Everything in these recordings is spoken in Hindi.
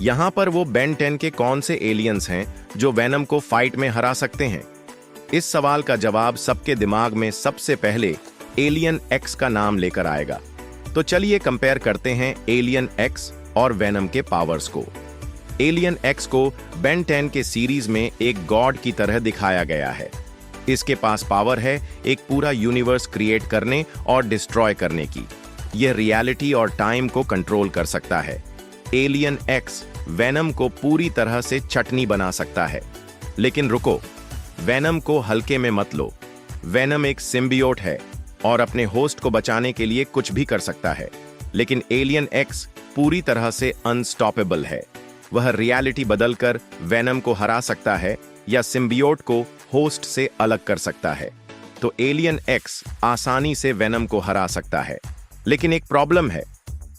यहाँ पर वो बेन 10 के कौन से एलियंस हैं जो वेनम को फाइट में हरा सकते हैं? इस सवाल का जवाब सबके दिमाग में सबसे पहले एलियन एक्स का नाम लेकर आएगा। तो चलिए कंपेयर करते हैं एलियन एक्स और वेनम के पावर्स को। एलियन एक्स को बेन 10 के सीरीज में एक गॉड की तरह दिखाया गया है। इसके पास पावर है एक पूरा यूनिवर्स क्रिएट करने और डिस्ट्रॉय करने की। यह रियलिटी और टाइम को कंट्रोल कर सकता है। एलियन एक्स वेनम को पूरी तरह से चटनी बना सकता है। लेकिन रुको, वेनम को हल्के में मत लो। वेनम एक सिम्बियोट है और अपने होस्ट को बचाने के लिए कुछ भी कर सकता है। लेकिन एलियन एक्स पूरी तरह से अनस्टॉपेबल है। वह रियलिटी बदलकर वेनम को हरा सकता है या सिम्बियोट को होस्ट से अलग कर सकता है। तो एलियन एक्स आसानी से वेनम को हरा सकता है। लेकिन एक प्रॉब्लम है।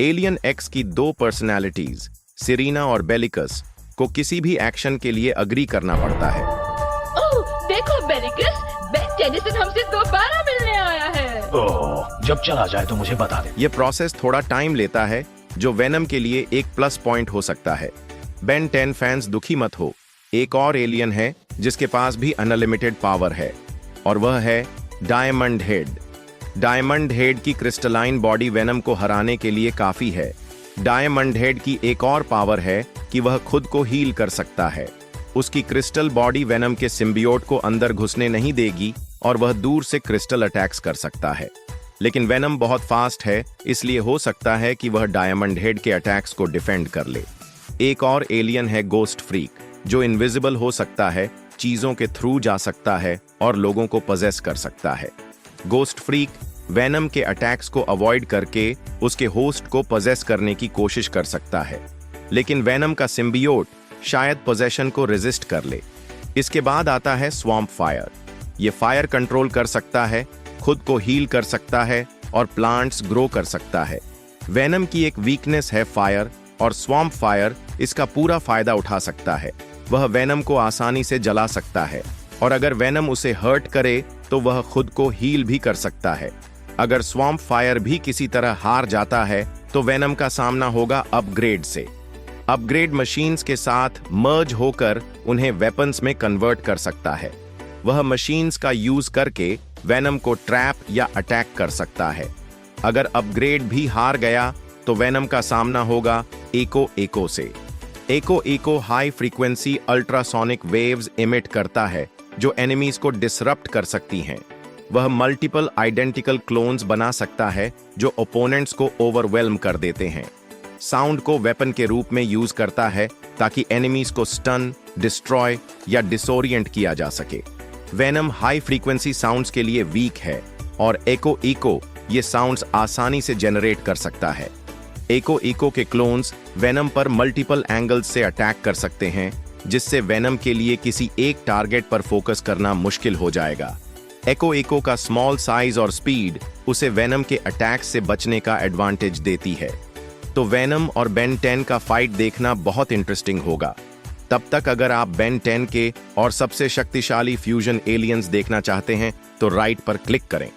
एलियन एक्स की दो पर्सनैलिटीज, सिरीना और बेलिकस, को किसी भी एक्शन के लिए अग्री करना पड़ता है। ओह, देखो बेलिकस, बेन टेनिसन हमसे दोबारा मिलने आया है। ओह, जब चला जाए तो मुझे बता दे। यह प्रोसेस थोड़ा टाइम लेता है, जो वेनम के लिए एक प्लस पॉइंट हो सकता है। बेन 10 फैंस दुखी मत हो। एक और एलियन है जिसके पास भी अनलिमिटेड पावर है और वह है डायमंड हेड। डायमंड हेड की क्रिस्टलाइन बॉडी वेनम को हराने के लिए काफी है। डायमंड हेड की एक और पावर है कि वह खुद को हील कर सकता है। उसकी क्रिस्टल बॉडी वेनम के सिम्बियोट को अंदर घुसने नहीं देगी और वह दूर से क्रिस्टल अटैक्स कर सकता है। लेकिन वेनम बहुत फास्ट है, इसलिए हो सकता है कि वह डायमंड हेड के अटैक्स को डिफेंड कर ले। एक और एलियन है गोस्ट फ्रीक, जो इनविजिबल हो सकता है, चीजों के थ्रू जा सकता है और लोगों को पजेस कर सकता है। गोस्ट फ्रीक वेनम के अटैक्स को अवॉइड करके उसके होस्ट को पजेस करने की कोशिश कर सकता है। लेकिन वेनम का सिम्बियोट शायद पोजेशन को रेजिस्ट कर ले। इसके बाद आता है स्वॉम्प फायर। ये फायर कंट्रोल कर सकता है, खुद को हील कर सकता है और प्लांट्स ग्रो कर सकता है। वेनम की एक वीकनेस है फायर, और स्वॉम्प फायर इसका पूरा फायदा उठा सकता है। वह वेनम को आसानी से जला सकता है और अगर वेनम उसे हर्ट करे तो वह खुद को हील भी कर सकता है। अगर स्वॉम्प फायर भी किसी तरह हार जाता है तो वेनम का सामना होगा अपग्रेड से। अपग्रेड मशीन्स के साथ मर्ज होकर उन्हें वेपन्स में कन्वर्ट कर सकता है। वह मशीन्स का यूज करके वेनम को ट्रैप या अटैक कर सकता है। अगर अपग्रेड भी हार गया तो वेनम का सामना होगा एको से। एको high frequency ultrasonic waves emit करता है जो एनिमीज को डिसरप्ट कर सकती हैं। वह मल्टीपल आइडेंटिकल क्लोन्स बना सकता है जो ओपोनेंट्स को ओवरवेल्म कर देते हैं। साउंड को वेपन के रूप में यूज करता है ताकि एनिमीज को स्टन, डिस्ट्रॉय या डिसोरिएंट किया जा सके। वेनम हाई फ्रीक्वेंसी साउंड्स के लिए वीक है और एको ये साउंड्स आसानी से जनरेट कर सकता है। एको के क्लोन्स वेनम पर मल्टीपल एंगल्स से अटैक कर सकते हैं, जिससे वेनम के लिए किसी एक टारगेट पर फोकस करना मुश्किल हो जाएगा। एको का स्मॉल साइज और स्पीड उसे वेनम के अटैक्स से बचने का एडवांटेज देती है। तो वेनम और बेन 10 का फाइट देखना बहुत इंटरेस्टिंग होगा। तब तक अगर आप बेन 10 के और सबसे शक्तिशाली फ्यूजन एलियंस देखना चाहते हैं तो राइट पर क्लिक करें।